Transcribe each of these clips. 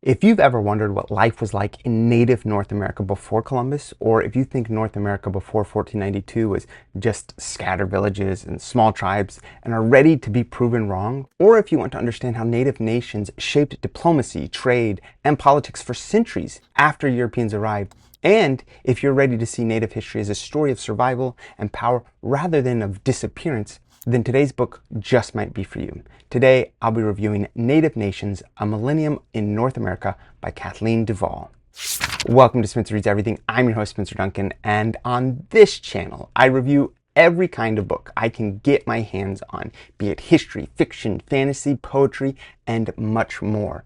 If you've ever wondered what life was like in native North America before Columbus, or if you think North America before 1492 was just scattered villages and small tribes and are ready to be proven wrong, or if you want to understand how native nations shaped diplomacy, trade, and politics for centuries after Europeans arrived, and if you're ready to see native history as a story of survival and power rather than of disappearance, then today's book just might be for you. Today, I'll be reviewing Native Nations, A Millennium in North America by Kathleen DuVal. Welcome to Spencer Reads Everything. I'm your host, Spencer Duncan, and on this channel, I review every kind of book I can get my hands on, be it history, fiction, fantasy, poetry, and much more.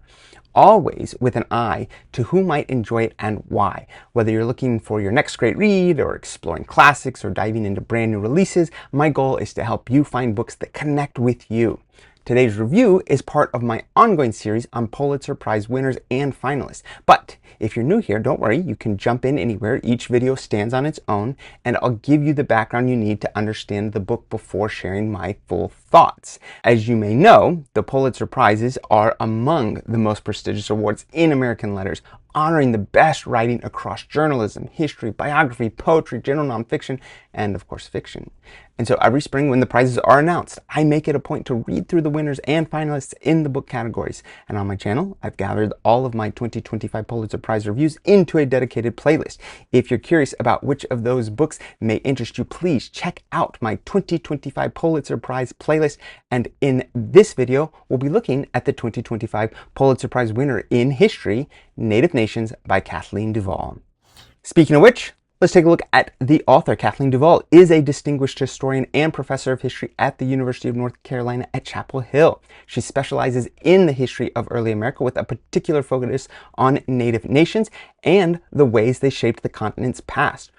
Always with an eye to who might enjoy it and why. Whether you're looking for your next great read or exploring classics or diving into brand new releases, my goal is to help you find books that connect with you. Today's review is part of my ongoing series on Pulitzer Prize winners and finalists. But if you're new here, don't worry, you can jump in anywhere. Each video stands on its own, and I'll give you the background you need to understand the book before sharing my full thoughts. As you may know, the Pulitzer Prizes are among the most prestigious awards in American letters, honoring the best writing across journalism, history, biography, poetry, general nonfiction, and of course fiction. And so every spring when the prizes are announced, I make it a point to read through the winners and finalists in the book categories. And on my channel, I've gathered all of my 2025 Pulitzer Prize reviews into a dedicated playlist. If you're curious about which of those books may interest you, please check out my 2025 Pulitzer Prize playlist. And in this video, we'll be looking at the 2025 Pulitzer Prize winner in history, Native Nations by Kathleen DuVal. Speaking of which, let's take a look at the author. Kathleen DuVal is a distinguished historian and professor of history at the University of North Carolina at Chapel Hill. She specializes in the history of early America with a particular focus on Native nations and the ways they shaped the continent's past.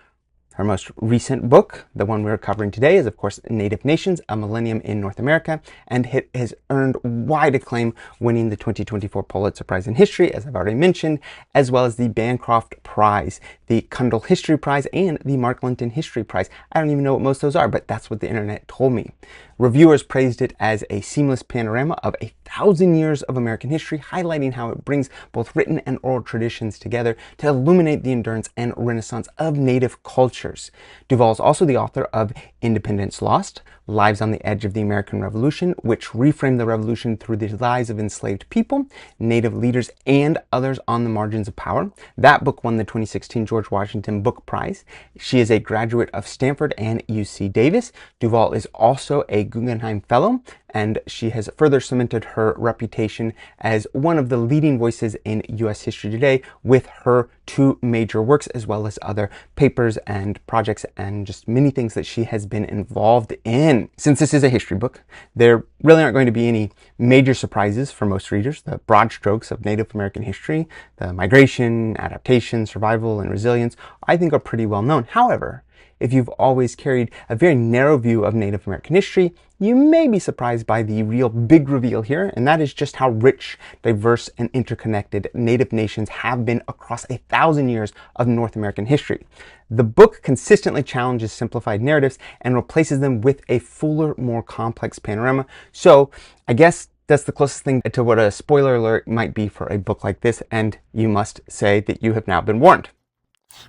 Her most recent book, the one we're covering today, is of course Native Nations, A Millennium in North America, and it has earned wide acclaim, winning the 2024 Pulitzer Prize in History, as I've already mentioned, as well as the Bancroft Prize, the Kundal History Prize, and the Mark Linton History Prize. I don't even know what most of those are, but that's what the internet told me. Reviewers praised it as a seamless panorama of 1,000 years of American history, highlighting how it brings both written and oral traditions together to illuminate the endurance and renaissance of Native cultures. DuVal is also the author of Independence Lost, Lives on the Edge of the American Revolution, which reframed the revolution through the lives of enslaved people, Native leaders, and others on the margins of power. That book won the 2016 George Washington Book Prize. She is a graduate of Stanford and UC Davis. DuVal is also a Guggenheim Fellow, and she has further cemented her reputation as one of the leading voices in U.S. history today with her two major works, as well as other papers and projects and just many things that she has been involved in. Since this is a history book, there really aren't going to be any major surprises for most readers. The broad strokes of Native American history, the migration, adaptation, survival, and resilience, I think are pretty well known. However, if you've always carried a very narrow view of Native American history, you may be surprised by the real big reveal here, and that is just how rich, diverse, and interconnected Native nations have been across 1,000 years of North American history. The book consistently challenges simplified narratives and replaces them with a fuller, more complex panorama. So I guess that's the closest thing to what a spoiler alert might be for a book like this, and you must say that you have now been warned.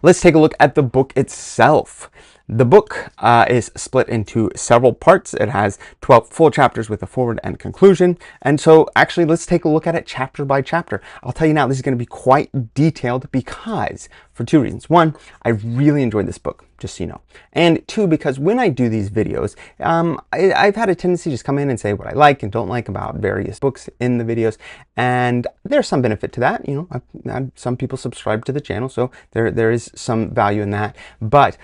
Let's take a look at the book itself. The book is split into several parts. It has 12 full chapters with a foreword and conclusion. And so actually, let's take a look at it chapter by chapter. I'll tell you now, this is going to be quite detailed because for two reasons. One, I really enjoyed this book, just so you know. And two, because when I do these videos, I've had a tendency to just come in and say what I like and don't like about various books in the videos. And there's some benefit to that. You know, I've had some people subscribe to the channel, so there is some value in that. But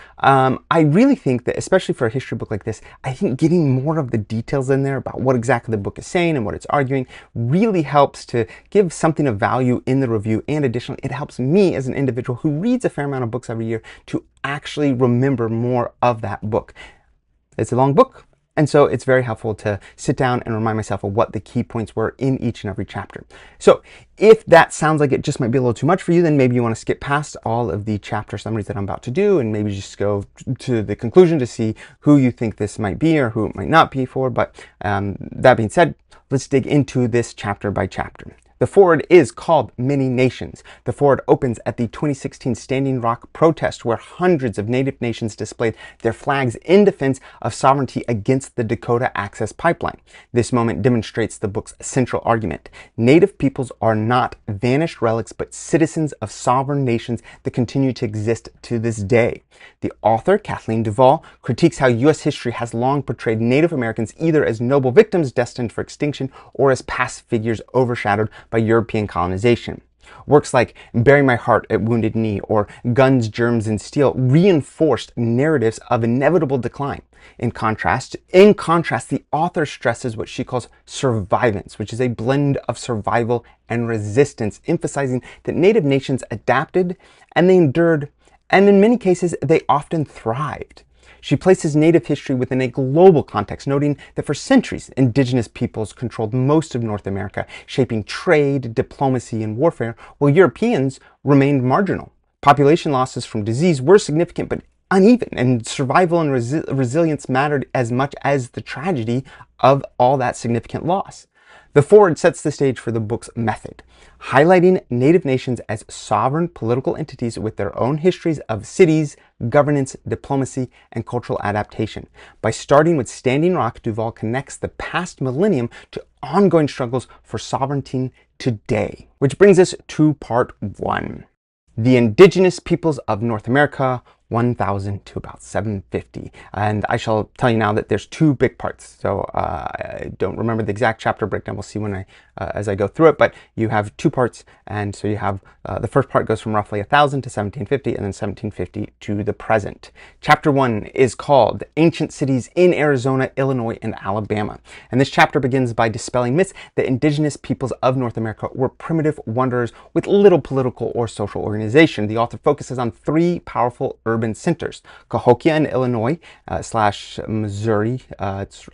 I really think that, especially for a history book like this, I think getting more of the details in there about what exactly the book is saying and what it's arguing really helps to give something of value in the review. And additionally, it helps me as an individual who reads a fair amount of books every year to actually remember more of that book. It's a long book, and so it's very helpful to sit down and remind myself of what the key points were in each and every chapter. So if that sounds like it just might be a little too much for you, then maybe you want to skip past all of the chapter summaries that I'm about to do and maybe just go to the conclusion to see who you think this might be or who it might not be for. But that being said, let's dig into this chapter by chapter. The foreword is called Many Nations. The foreword opens at the 2016 Standing Rock protest, where hundreds of Native nations displayed their flags in defense of sovereignty against the Dakota Access Pipeline. This moment demonstrates the book's central argument. Native peoples are not vanished relics, but citizens of sovereign nations that continue to exist to this day. The author, Kathleen DuVal, critiques how U.S. history has long portrayed Native Americans either as noble victims destined for extinction or as past figures overshadowed by European colonization. Works like Bury My Heart at Wounded Knee or Guns, Germs, and Steel reinforced narratives of inevitable decline. In contrast, the author stresses what she calls survivance, which is a blend of survival and resistance, emphasizing that Native nations adapted and they endured, and in many cases, they often thrived. She places Native history within a global context, noting that for centuries, indigenous peoples controlled most of North America, shaping trade, diplomacy, and warfare, while Europeans remained marginal. Population losses from disease were significant but uneven, and survival and resilience mattered as much as the tragedy of all that significant loss. The foreword sets the stage for the book's method, highlighting Native nations as sovereign political entities with their own histories of cities, governance, diplomacy, and cultural adaptation. By starting with Standing Rock, DuVal connects the past millennium to ongoing struggles for sovereignty today. Which brings us to part 1. The indigenous peoples of North America, 1000 to about 750. And I shall tell you now that there's 2 big parts. So I don't remember the exact chapter breakdown. We'll see when as I go through it, but you have 2 parts. And so you have the first part goes from roughly 1000 to 1750 and then 1750 to the present. Chapter 1 is called Ancient Cities in Arizona, Illinois, and Alabama. And this chapter begins by dispelling myths that indigenous peoples of North America were primitive wanderers with little political or social organization. The author focuses on 3 powerful urban centers: Cahokia in Illinois / Missouri, it's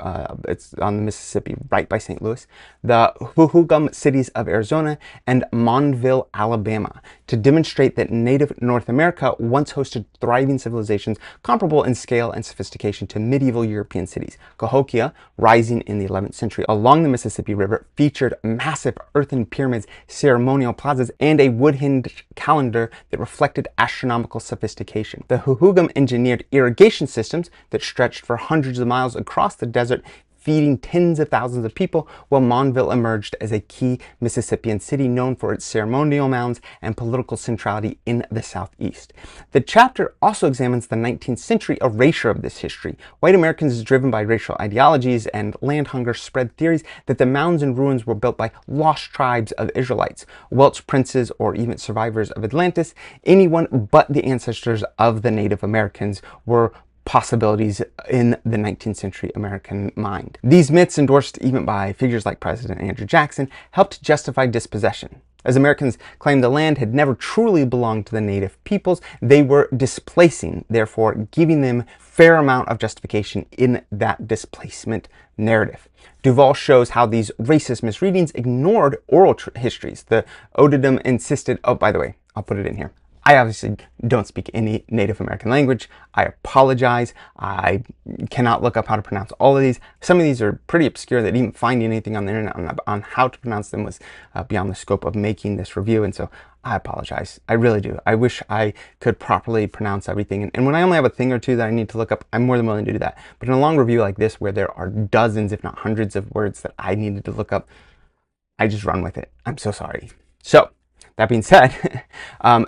on the Mississippi right by St. Louis, the Hohokam cities of Arizona, and Monville, Alabama, to demonstrate that Native North America once hosted thriving civilizations comparable in scale and sophistication to medieval European cities. Cahokia, rising in the 11th century along the Mississippi River, featured massive earthen pyramids, ceremonial plazas, and a wood-hinged calendar that reflected astronomical sophistication. The Hohokam engineered irrigation systems that stretched for hundreds of miles across the desert, feeding tens of thousands of people, while Monville emerged as a key Mississippian city known for its ceremonial mounds and political centrality in the southeast. The chapter also examines the 19th century erasure of this history. White Americans, driven by racial ideologies and land hunger, spread theories that the mounds and ruins were built by lost tribes of Israelites, Welsh princes, or even survivors of Atlantis. Anyone but the ancestors of the Native Americans were possibilities in the 19th century American mind. These myths, endorsed even by figures like President Andrew Jackson, helped justify dispossession. As Americans claimed the land had never truly belonged to the native peoples, they were displacing, therefore giving them fair amount of justification in that displacement narrative. DuVal shows how these racist misreadings ignored oral histories. The O'odham insisted, oh, by the way, I'll put it in here. I obviously don't speak any Native American language. I apologize. I cannot look up how to pronounce all of these. Some of these are pretty obscure that even finding anything on the internet on how to pronounce them was beyond the scope of making this review. And so I apologize. I really do. I wish I could properly pronounce everything. And when I only have a thing or two that I need to look up, I'm more than willing to do that. But in a long review like this, where there are dozens, if not hundreds of words that I needed to look up, I just run with it. I'm so sorry. So, that being said,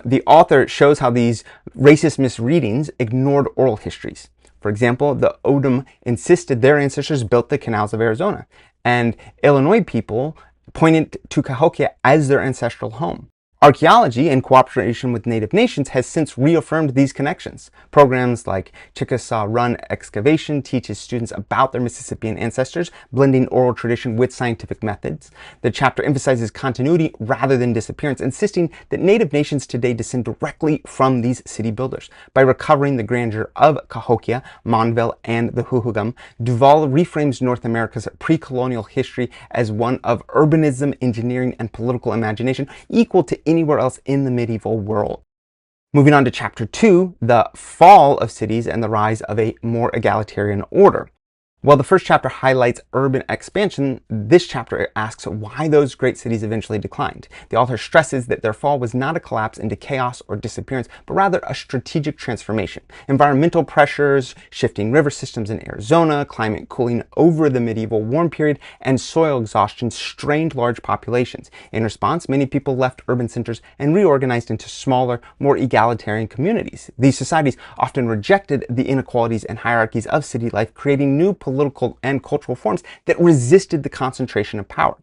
the author shows how these racist misreadings ignored oral histories. For example, the O'odham insisted their ancestors built the canals of Arizona, and Illinois people pointed to Cahokia as their ancestral home. Archaeology, in cooperation with Native nations, has since reaffirmed these connections. Programs like Chickasaw Run Excavation teaches students about their Mississippian ancestors, blending oral tradition with scientific methods. The chapter emphasizes continuity rather than disappearance, insisting that Native nations today descend directly from these city builders. By recovering the grandeur of Cahokia, Monville, and the Hohokam, DuVal reframes North America's pre-colonial history as one of urbanism, engineering, and political imagination equal to anywhere else in the medieval world. Moving on to chapter 2, the fall of cities and the rise of a more egalitarian order. While the first chapter highlights urban expansion, this chapter asks why those great cities eventually declined. The author stresses that their fall was not a collapse into chaos or disappearance, but rather a strategic transformation. Environmental pressures, shifting river systems in Arizona, climate cooling over the medieval warm period, and soil exhaustion strained large populations. In response, many people left urban centers and reorganized into smaller, more egalitarian communities. These societies often rejected the inequalities and hierarchies of city life, creating new political and cultural forms that resisted the concentration of power.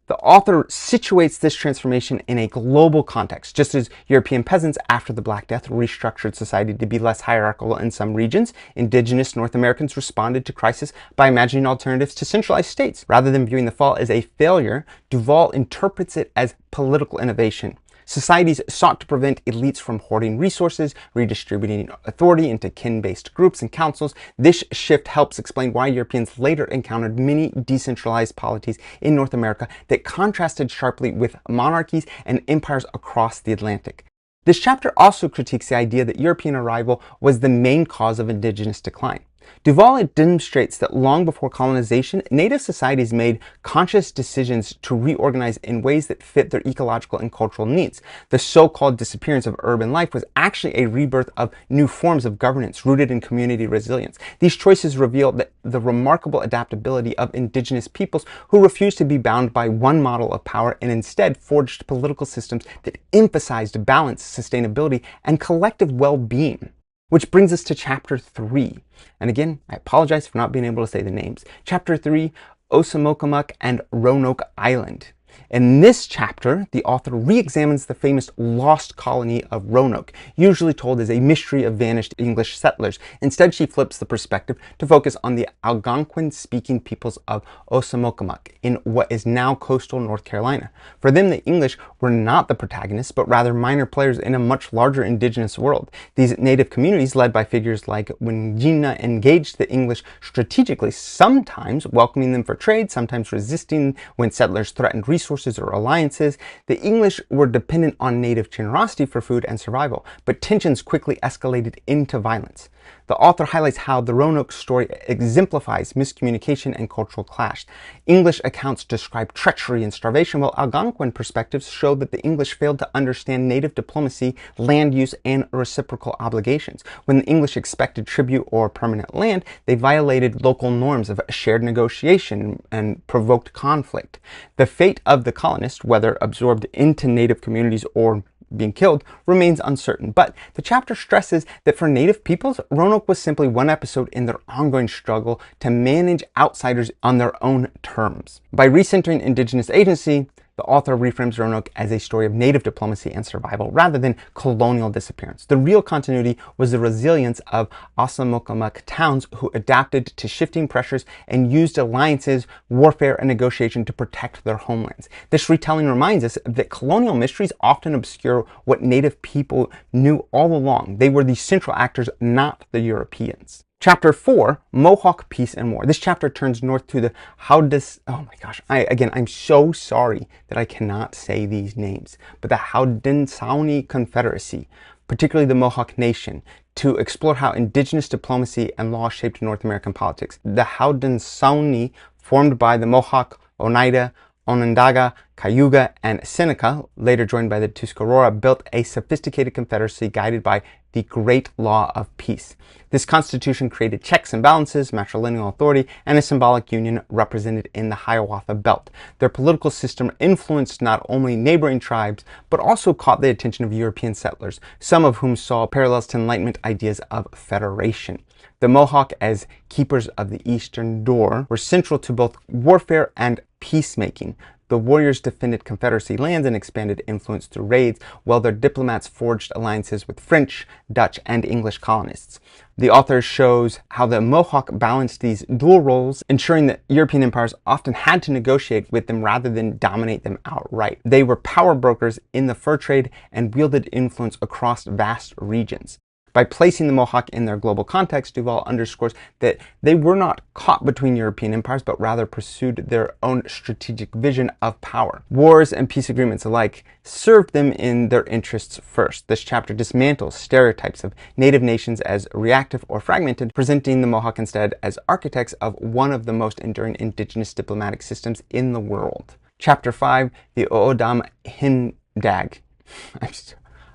The author situates this transformation in a global context. Just as European peasants after the Black Death restructured society to be less hierarchical in some regions, indigenous North Americans responded to crisis by imagining alternatives to centralized states. Rather than viewing the fall as a failure, DuVal interprets it as political innovation. Societies sought to prevent elites from hoarding resources, redistributing authority into kin-based groups and councils. This shift helps explain why Europeans later encountered many decentralized polities in North America that contrasted sharply with monarchies and empires across the Atlantic. This chapter also critiques the idea that European arrival was the main cause of indigenous decline. DuVal demonstrates that long before colonization, native societies made conscious decisions to reorganize in ways that fit their ecological and cultural needs. The so-called disappearance of urban life was actually a rebirth of new forms of governance rooted in community resilience. These choices reveal the remarkable adaptability of indigenous peoples who refused to be bound by one model of power and instead forged political systems that emphasized balance, sustainability, and collective well-being. Which brings us to Chapter 3. And again, I apologize for not being able to say the names. Chapter 3, Ossomocomuck and Roanoke Island. In this chapter, the author re-examines the famous lost colony of Roanoke, usually told as a mystery of vanished English settlers. Instead, she flips the perspective to focus on the Algonquin-speaking peoples of Ossomocomuck in what is now coastal North Carolina. For them, the English were not the protagonists, but rather minor players in a much larger indigenous world. These native communities, led by figures like Wingina, engaged the English strategically, sometimes welcoming them for trade, sometimes resisting when settlers threatened resources or alliances. The English were dependent on native generosity for food and survival, but tensions quickly escalated into violence. The author highlights how the Roanoke story exemplifies miscommunication and cultural clash. English accounts describe treachery and starvation, while Algonquin perspectives show that the English failed to understand native diplomacy, land use, and reciprocal obligations. When the English expected tribute or permanent land, they violated local norms of shared negotiation and provoked conflict. The fate of the colonists, whether absorbed into native communities or being killed, remains uncertain. But the chapter stresses that for native peoples, Roanoke was simply one episode in their ongoing struggle to manage outsiders on their own terms. By recentering indigenous agency, the author reframes Roanoke as a story of native diplomacy and survival rather than colonial disappearance. The real continuity was the resilience of Ossomocomuck towns who adapted to shifting pressures and used alliances, warfare, and negotiation to protect their homelands. This retelling reminds us that colonial mysteries often obscure what native people knew all along. They were the central actors, not the Europeans. Chapter 4, Mohawk Peace and War. This chapter turns north to the I'm so sorry that I cannot say these names, but the Haudenosaunee Confederacy, particularly the Mohawk Nation, to explore how indigenous diplomacy and law shaped North American politics. The Haudenosaunee, formed by the Mohawk, Oneida, Onondaga, Cayuga, and Seneca, later joined by the Tuscarora, built a sophisticated confederacy guided by the Great Law of Peace. This constitution created checks and balances, matrilineal authority, and a symbolic union represented in the Hiawatha Belt. Their political system influenced not only neighboring tribes, but also caught the attention of European settlers, some of whom saw parallels to Enlightenment ideas of federation. The Mohawk, as keepers of the Eastern Door, were central to both warfare and peacemaking. The warriors defended Confederacy lands and expanded influence through raids, while their diplomats forged alliances with French, Dutch, and English colonists. The author shows how the Mohawk balanced these dual roles, ensuring that European empires often had to negotiate with them rather than dominate them outright. They were power brokers in the fur trade and wielded influence across vast regions. By placing the Mohawk in their global context, DuVal underscores that they were not caught between European empires, but rather pursued their own strategic vision of power. Wars and peace agreements alike served them in their interests first. This chapter dismantles stereotypes of native nations as reactive or fragmented, presenting the Mohawk instead as architects of one of the most enduring indigenous diplomatic systems in the world. Chapter 5, the O'odham Himbag.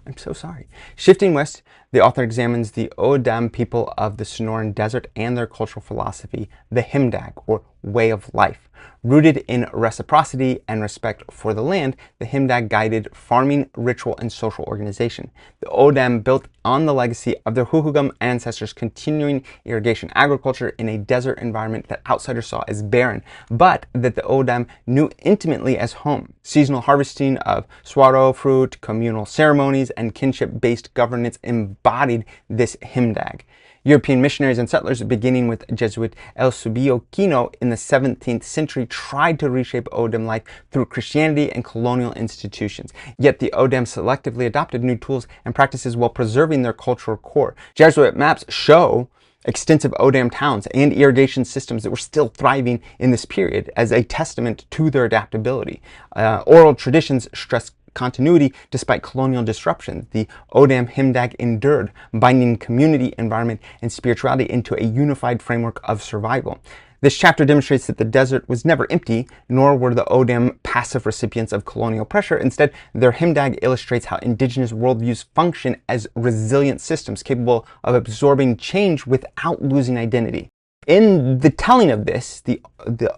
I'm so sorry. Shifting west, the author examines the O'odham people of the Sonoran Desert and their cultural philosophy, the Himbag, or way of life. Rooted in reciprocity and respect for the land, the Himbag guided farming, ritual, and social organization. The O'odham built on the legacy of their Hohokam ancestors, continuing irrigation agriculture in a desert environment that outsiders saw as barren, but that the O'odham knew intimately as home. Seasonal harvesting of saguaro fruit, communal ceremonies, and kinship-based governance embodied this Himbag. European missionaries and settlers, beginning with Jesuit Ossomocomuck in the 17th century, tried to reshape O'odham life through Christianity and colonial institutions. Yet the O'odham selectively adopted new tools and practices while preserving their cultural core. Jesuit maps show extensive O'odham towns and irrigation systems that were still thriving in this period as a testament to their adaptability. Oral traditions stress continuity despite colonial disruption. The O'odham Himbag endured, binding community, environment, and spirituality into a unified framework of survival. This chapter demonstrates that the desert was never empty, nor were the O'odham passive recipients of colonial pressure. Instead, their Himbag illustrates how indigenous worldviews function as resilient systems capable of absorbing change without losing identity. In the telling of this, the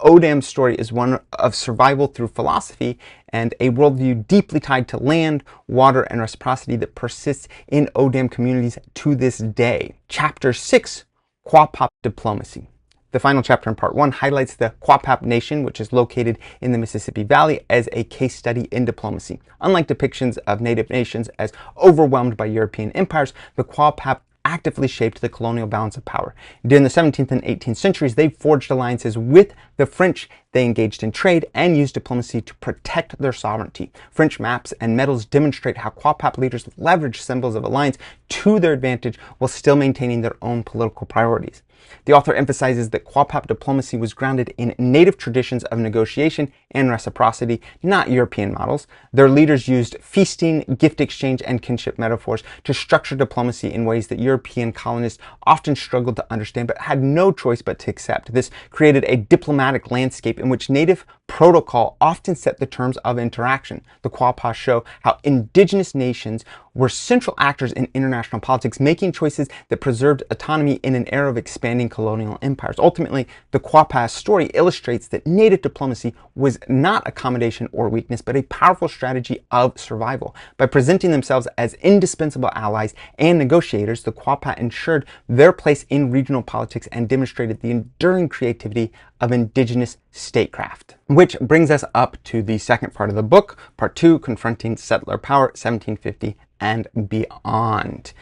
O'odham story is one of survival through philosophy and a worldview deeply tied to land, water, and reciprocity that persists in O'odham communities to this day. Chapter 6, Quapaw Diplomacy. The final chapter in part 1 highlights the Quapaw Nation, which is located in the Mississippi Valley, as a case study in diplomacy. Unlike depictions of native nations as overwhelmed by European empires, the Quapaw actively shaped the colonial balance of power. During the 17th and 18th centuries, they forged alliances with the French. They engaged in trade and used diplomacy to protect their sovereignty. French maps and medals demonstrate how Quapaw leaders leveraged symbols of alliance to their advantage while still maintaining their own political priorities. The author emphasizes that Quapaw diplomacy was grounded in native traditions of negotiation and reciprocity, not European models. Their leaders used feasting, gift exchange, and kinship metaphors to structure diplomacy in ways that European colonists often struggled to understand but had no choice but to accept. This created a diplomatic landscape in which native protocol often set the terms of interaction. The Quapaw show how indigenous nations were central actors in international politics, making choices that preserved autonomy in an era of expanding colonial empires. Ultimately, the Quapaw story illustrates that native diplomacy was not accommodation or weakness, but a powerful strategy of survival. By presenting themselves as indispensable allies and negotiators, the Quapaw ensured their place in regional politics and demonstrated the enduring creativity of indigenous statecraft. Which brings us up to the second part of the book, part 2, Confronting Settler Power, 1750 and beyond.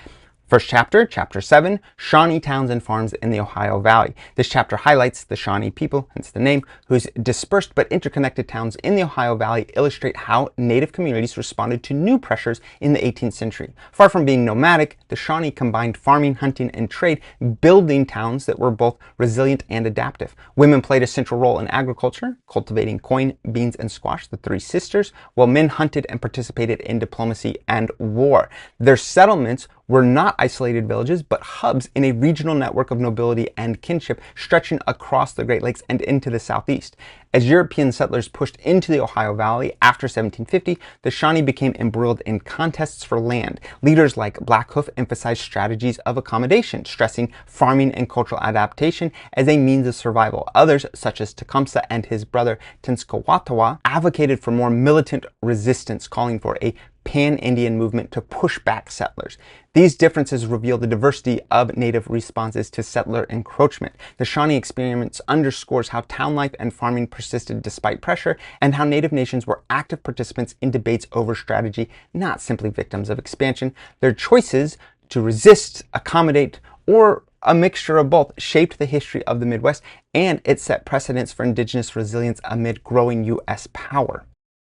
First chapter, chapter 7, Shawnee towns and farms in the Ohio Valley. This chapter highlights the Shawnee people, hence the name, whose dispersed but interconnected towns in the Ohio Valley illustrate how native communities responded to new pressures in the 18th century. Far from being nomadic, the Shawnee combined farming, hunting, and trade, building towns that were both resilient and adaptive. Women played a central role in agriculture, cultivating corn, beans, and squash, the three sisters, while men hunted and participated in diplomacy and war. Their settlements were not isolated villages, but hubs in a regional network of nobility and kinship stretching across the Great Lakes and into the southeast. As European settlers pushed into the Ohio Valley after 1750, the Shawnee became embroiled in contests for land. Leaders like Blackhoof emphasized strategies of accommodation, stressing farming and cultural adaptation as a means of survival. Others, such as Tecumseh and his brother Tenskwatawa, advocated for more militant resistance, calling for a pan-Indian movement to push back settlers. These differences reveal the diversity of native responses to settler encroachment. The Shawnee experience underscores how town life and farming persisted despite pressure, and how native nations were active participants in debates over strategy, not simply victims of expansion. Their choices to resist, accommodate, or a mixture of both shaped the history of the Midwest, and it set precedents for indigenous resilience amid growing U.S. power.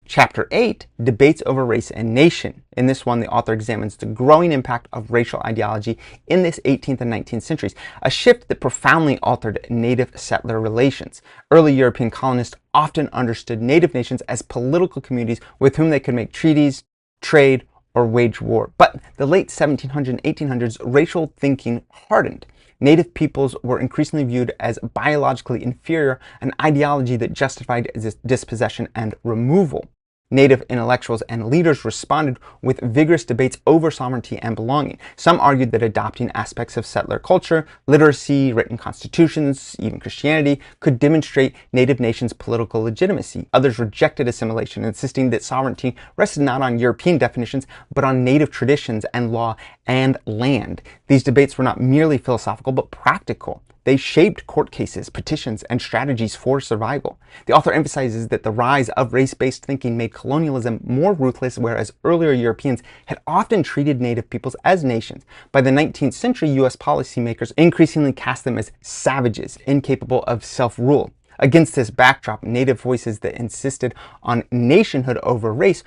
Chapter 8, Debates over Race and Nation. In this one, the author examines the growing impact of racial ideology in this 18th and 19th centuries, a shift that profoundly altered native-settler relations. Early European colonists often understood native nations as political communities with whom they could make treaties, trade, or wage war. But the late 1700s and 1800s, racial thinking hardened. Native peoples were increasingly viewed as biologically inferior, an ideology that justified dispossession and removal. Native intellectuals and leaders responded with vigorous debates over sovereignty and belonging. Some argued that adopting aspects of settler culture, literacy, written constitutions, even Christianity, could demonstrate native nations' political legitimacy. Others rejected assimilation, insisting that sovereignty rested not on European definitions, but on native traditions and law and land. These debates were not merely philosophical, but practical. They shaped court cases, petitions, and strategies for survival. The author emphasizes that the rise of race-based thinking made colonialism more ruthless, whereas earlier Europeans had often treated native peoples as nations. By the 19th century, U.S. policymakers increasingly cast them as savages, incapable of self-rule. Against this backdrop, native voices that insisted on nationhood over race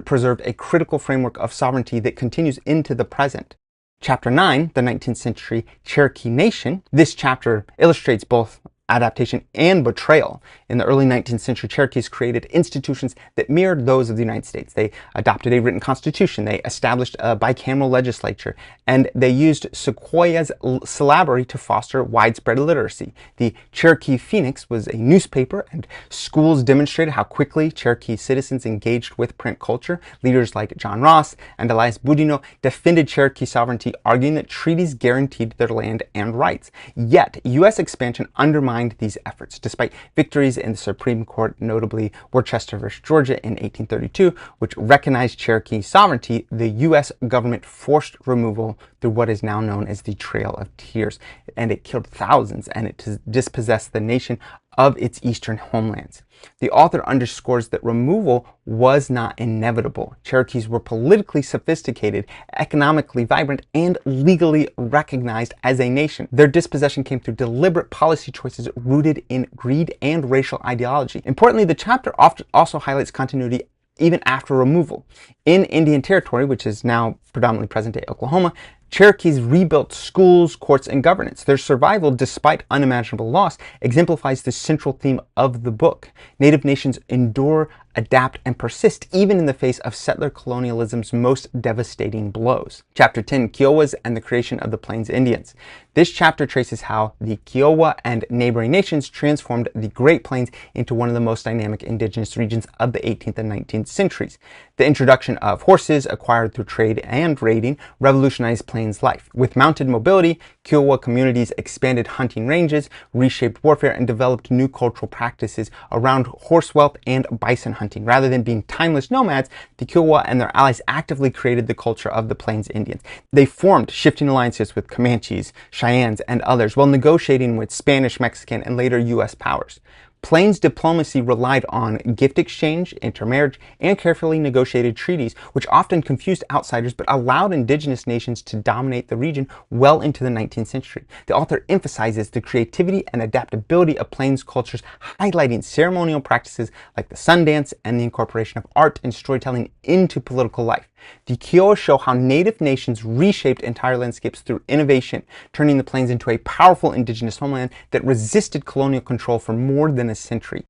preserved a critical framework of sovereignty that continues into the present. Chapter 9, the 19th century Cherokee Nation. This chapter illustrates both adaptation and betrayal. In the early 19th century, Cherokees created institutions that mirrored those of the United States. They adopted a written constitution, they established a bicameral legislature, and they used Sequoia's syllabary to foster widespread literacy. The Cherokee Phoenix was a newspaper, and schools demonstrated how quickly Cherokee citizens engaged with print culture. Leaders like John Ross and Elias Boudinot defended Cherokee sovereignty, arguing that treaties guaranteed their land and rights. Yet, U.S. expansion undermined these efforts. Despite victories in the Supreme Court, notably Worcester v. Georgia in 1832, which recognized Cherokee sovereignty, the U.S. government forced removal through what is now known as the Trail of Tears, and it killed thousands, and it dispossessed the nation of its eastern homelands. The author underscores that removal was not inevitable. Cherokees were politically sophisticated, economically vibrant, and legally recognized as a nation. Their dispossession came through deliberate policy choices rooted in greed and racial ideology. Importantly, the chapter also highlights continuity even after removal. In Indian Territory, which is now predominantly present-day Oklahoma, Cherokees rebuilt schools, courts, and governance. Their survival, despite unimaginable loss, exemplifies the central theme of the book. Native nations endure, adapt, and persist even in the face of settler colonialism's most devastating blows. Chapter 10, Kiowas and the Creation of the Plains Indians. This chapter traces how the Kiowa and neighboring nations transformed the Great Plains into one of the most dynamic indigenous regions of the 18th and 19th centuries. The introduction of horses, acquired through trade and raiding, revolutionized Plains life. With mounted mobility, Kiowa communities expanded hunting ranges, reshaped warfare, and developed new cultural practices around horse wealth and bison hunting. Rather than being timeless nomads, the Kiowa and their allies actively created the culture of the Plains Indians. They formed shifting alliances with Comanches, Cheyennes, and others, while negotiating with Spanish, Mexican, and later U.S. powers. Plains diplomacy relied on gift exchange, intermarriage, and carefully negotiated treaties, which often confused outsiders but allowed indigenous nations to dominate the region well into the 19th century. The author emphasizes the creativity and adaptability of Plains cultures, highlighting ceremonial practices like the sun dance and the incorporation of art and storytelling into political life. The Kiowas show how native nations reshaped entire landscapes through innovation, turning the Plains into a powerful indigenous homeland that resisted colonial control for more than a century.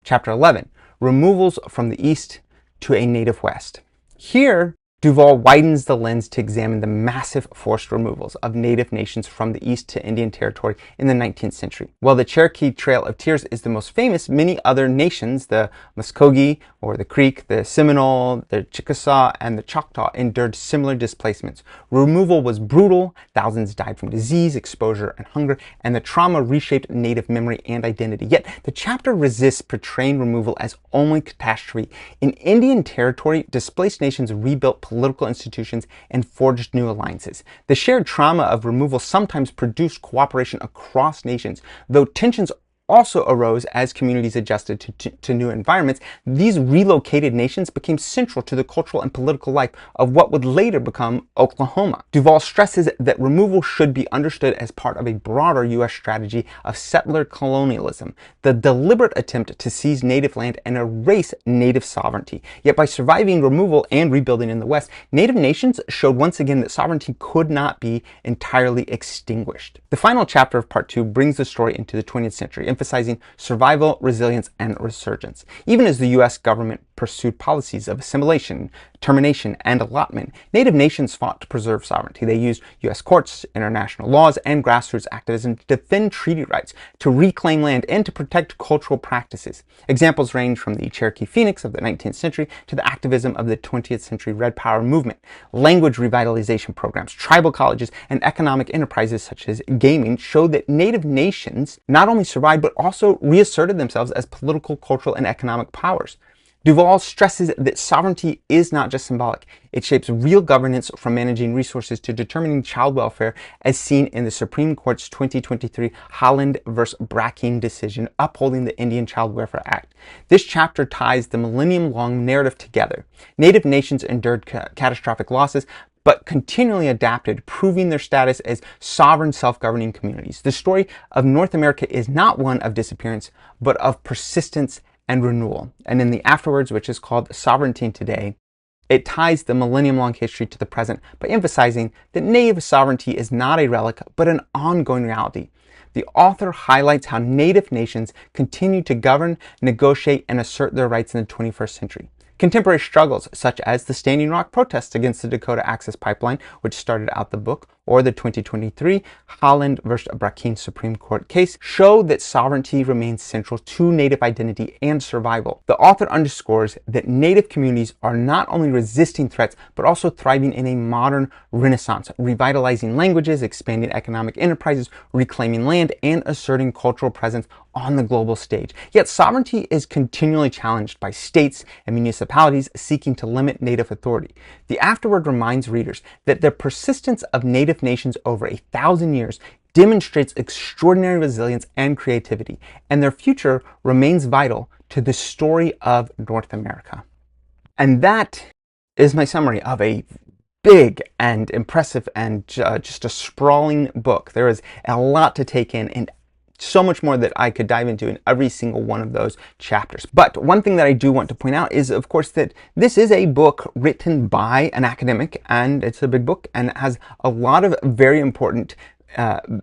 Chapter 11, Removals from the East to a Native West. Here, DuVal widens the lens to examine the massive forced removals of native nations from the east to Indian Territory in the 19th century. While the Cherokee Trail of Tears is the most famous, many other nations, the Muskogee or the Creek, the Seminole, the Chickasaw, and the Choctaw, endured similar displacements. Removal was brutal, thousands died from disease, exposure, and hunger, and the trauma reshaped native memory and identity. Yet, the chapter resists portraying removal as only catastrophe. In Indian Territory, displaced nations rebuilt political institutions and forged new alliances. The shared trauma of removal sometimes produced cooperation across nations, though tensions also arose as communities adjusted to new environments. These relocated nations became central to the cultural and political life of what would later become Oklahoma. DuVal stresses that removal should be understood as part of a broader U.S. strategy of settler colonialism, the deliberate attempt to seize native land and erase native sovereignty. Yet by surviving removal and rebuilding in the West, native nations showed once again that sovereignty could not be entirely extinguished. The final chapter of Part 2 brings the story into the 20th century, emphasizing survival, resilience, and resurgence. Even as the U.S. government pursued policies of assimilation, termination, and allotment, native nations fought to preserve sovereignty. They used U.S. courts, international laws, and grassroots activism to defend treaty rights, to reclaim land, and to protect cultural practices. Examples range from the Cherokee Phoenix of the 19th century to the activism of the 20th century Red Power movement. Language revitalization programs, tribal colleges, and economic enterprises such as gaming showed that native nations not only survived but also reasserted themselves as political, cultural, and economic powers. DuVal stresses that sovereignty is not just symbolic. It shapes real governance, from managing resources to determining child welfare, as seen in the Supreme Court's 2023 Holland v. Brackeen decision upholding the Indian Child Welfare Act. This chapter ties the millennium-long narrative together. Native nations endured catastrophic losses, but continually adapted, proving their status as sovereign, self-governing communities. The story of North America is not one of disappearance, but of persistence and renewal. And in the Afterwords, which is called Sovereignty Today, it ties the millennium-long history to the present by emphasizing that native sovereignty is not a relic, but an ongoing reality. The author highlights how native nations continue to govern, negotiate, and assert their rights in the 21st century. Contemporary struggles, such as the Standing Rock protests against the Dakota Access Pipeline, which started out the book, or the 2023 Holland v. Brackeen Supreme Court case, show that sovereignty remains central to native identity and survival. The author underscores that native communities are not only resisting threats, but also thriving in a modern renaissance, revitalizing languages, expanding economic enterprises, reclaiming land, and asserting cultural presence on the global stage. Yet sovereignty is continually challenged by states and municipalities seeking to limit native authority. The Afterword reminds readers that the persistence of native nations over 1,000 years demonstrates extraordinary resilience and creativity, and their future remains vital to the story of North America. And that is my summary of a big and impressive and just a sprawling book. There is a lot to take in, and so much more that I could dive into in every single one of those chapters. But one thing that I do want to point out is, of course, that this is a book written by an academic, and it's a big book, and it has a lot of very important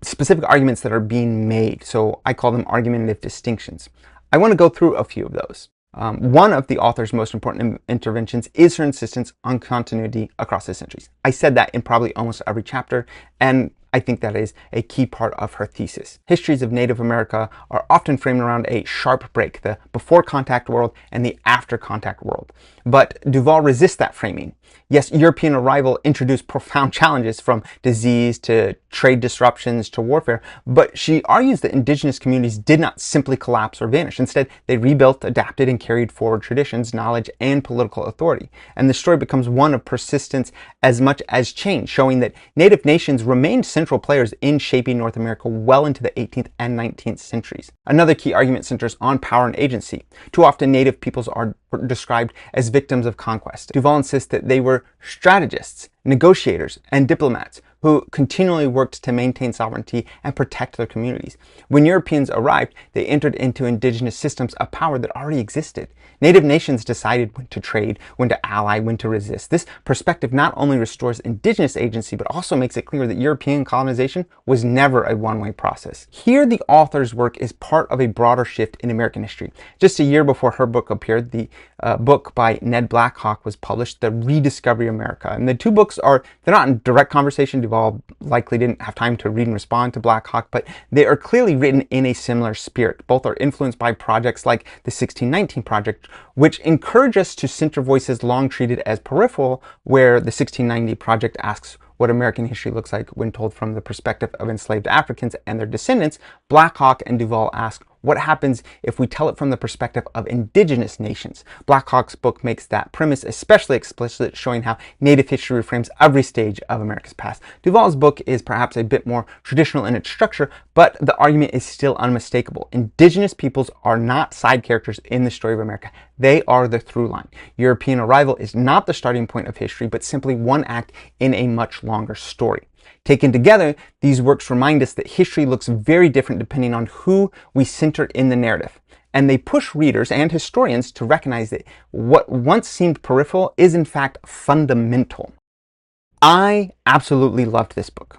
specific arguments that are being made. So I call them argumentative distinctions. I want to go through a few of those. One of the author's most important interventions is her insistence on continuity across the centuries. I said that in probably almost every chapter, and I think that is a key part of her thesis. Histories of Native America are often framed around a sharp break, the before contact world and the after contact world. But DuVal resists that framing. Yes, European arrival introduced profound challenges, from disease to trade disruptions to warfare, but she argues that indigenous communities did not simply collapse or vanish. Instead, they rebuilt, adapted, and carried forward traditions, knowledge, and political authority. And the story becomes one of persistence as much as change, showing that native nations remained central players in shaping North America well into the 18th and 19th centuries. Another key argument centers on power and agency. Too often, native peoples are described as victims of conquest. DuVal insists that they were strategists, negotiators, and diplomats who continually worked to maintain sovereignty and protect their communities. When Europeans arrived, they entered into indigenous systems of power that already existed. Native nations decided when to trade, when to ally, when to resist. This perspective not only restores indigenous agency, but also makes it clear that European colonization was never a one-way process. Here, the author's work is part of a broader shift in American history. Just a year before her book appeared, the book by Ned Blackhawk was published, The Rediscovery of America. And the two books they're not in direct conversation. DuVal likely didn't have time to read and respond to Blackhawk, but they are clearly written in a similar spirit. Both are influenced by projects like the 1619 Project, which encourage us to center voices long treated as peripheral, where the 1690 Project asks what American history looks like when told from the perspective of enslaved Africans and their descendants. Blackhawk and DuVal ask, What happens if we tell it from the perspective of indigenous nations? Black Hawk's book makes that premise especially explicit, showing how Native history reframes every stage of America's past. DuVal's book is perhaps a bit more traditional in its structure, but the argument is still unmistakable. Indigenous peoples are not side characters in the story of America. They are the through line. European arrival is not the starting point of history, but simply one act in a much longer story. Taken together, these works remind us that history looks very different depending on who we center in the narrative. And they push readers and historians to recognize that what once seemed peripheral is in fact fundamental. I absolutely loved this book.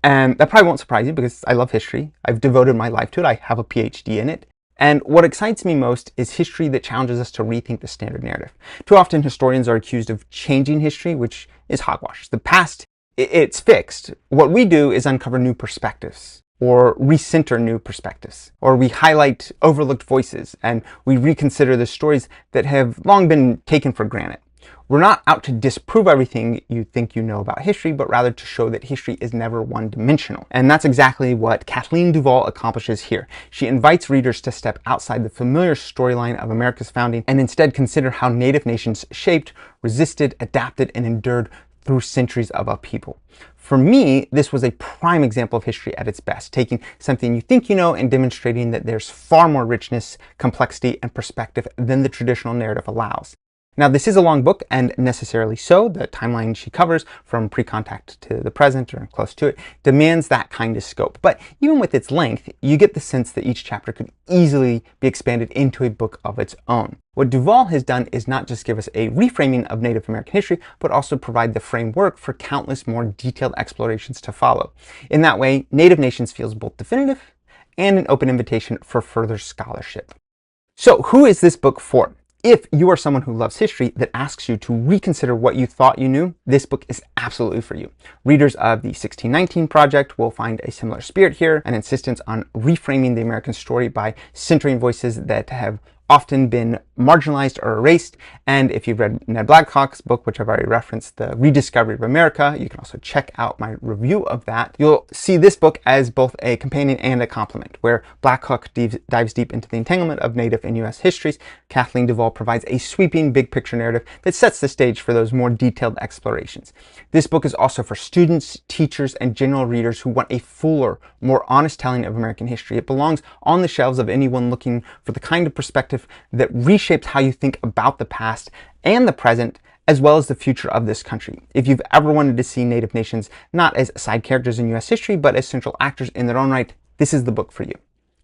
And that probably won't surprise you because I love history. I've devoted my life to it. I have a PhD in it. And what excites me most is history that challenges us to rethink the standard narrative. Too often historians are accused of changing history, which is hogwash. The past, it's fixed. What we do is uncover new perspectives, or recenter new perspectives, or we highlight overlooked voices, and we reconsider the stories that have long been taken for granted. We're not out to disprove everything you think you know about history, but rather to show that history is never one-dimensional. And that's exactly what Kathleen DuVal accomplishes here. She invites readers to step outside the familiar storyline of America's founding and instead consider how Native nations shaped, resisted, adapted, and endured through centuries of upheaval. For me, this was a prime example of history at its best, taking something you think you know and demonstrating that there's far more richness, complexity, and perspective than the traditional narrative allows. Now, this is a long book, and necessarily so. The timeline she covers, from pre-contact to the present, or close to it, demands that kind of scope. But even with its length, you get the sense that each chapter could easily be expanded into a book of its own. What DuVal has done is not just give us a reframing of Native American history, but also provide the framework for countless more detailed explorations to follow. In that way, Native Nations feels both definitive and an open invitation for further scholarship. So, who is this book for? If you are someone who loves history that asks you to reconsider what you thought you knew, this book is absolutely for you. Readers of the 1619 Project will find a similar spirit here, an insistence on reframing the American story by centering voices that have often been marginalized or erased. And if you've read Ned Blackhawk's book, which I've already referenced, The Rediscovery of America, you can also check out my review of that. You'll see this book as both a companion and a complement, where Blackhawk dives deep into the entanglement of Native and U.S. histories. Kathleen DuVal provides a sweeping big picture narrative that sets the stage for those more detailed explorations. This book is also for students, teachers, and general readers who want a fuller, more honest telling of American history. It belongs on the shelves of anyone looking for the kind of perspective that reshapes how you think about the past and the present, as well as the future of this country. If you've ever wanted to see Native nations not as side characters in U.S. history, but as central actors in their own right, this is the book for you.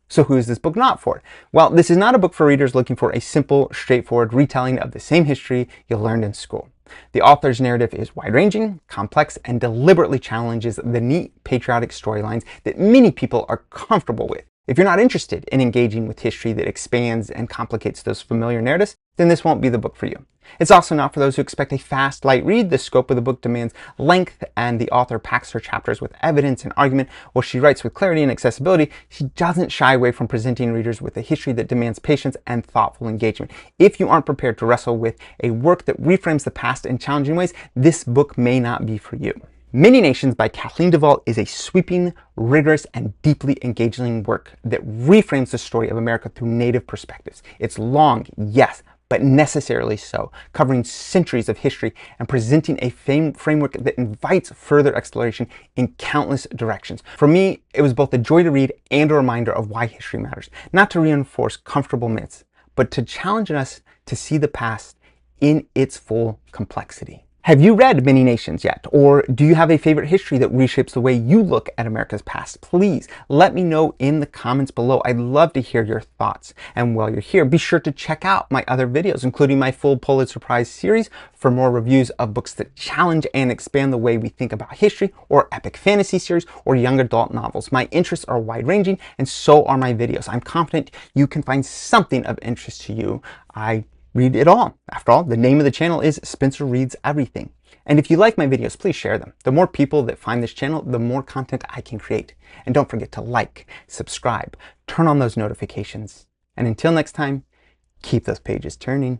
So who is this book not for? Well, this is not a book for readers looking for a simple, straightforward retelling of the same history you learned in school. The author's narrative is wide-ranging, complex, and deliberately challenges the neat, patriotic storylines that many people are comfortable with. If you're not interested in engaging with history that expands and complicates those familiar narratives, then this won't be the book for you. It's also not for those who expect a fast, light read. The scope of the book demands length, and the author packs her chapters with evidence and argument. While she writes with clarity and accessibility, she doesn't shy away from presenting readers with a history that demands patience and thoughtful engagement. If you aren't prepared to wrestle with a work that reframes the past in challenging ways, this book may not be for you. Many Nations by Kathleen DuVal is a sweeping, rigorous, and deeply engaging work that reframes the story of America through Native perspectives. It's long, yes, but necessarily so, covering centuries of history and presenting a framework that invites further exploration in countless directions. For me, it was both a joy to read and a reminder of why history matters, not to reinforce comfortable myths, but to challenge us to see the past in its full complexity. Have you read Many Nations yet? Or do you have a favorite history that reshapes the way you look at America's past? Please let me know in the comments below. I'd love to hear your thoughts. And while you're here, be sure to check out my other videos, including my full Pulitzer Prize series for more reviews of books that challenge and expand the way we think about history, or epic fantasy series, or young adult novels. My interests are wide-ranging, and so are my videos. I'm confident you can find something of interest to you. I read it all. After all, the name of the channel is Spencer Reads Everything. And if you like my videos, please share them. The more people that find this channel, the more content I can create. And don't forget to like, subscribe, turn on those notifications. And until next time, keep those pages turning.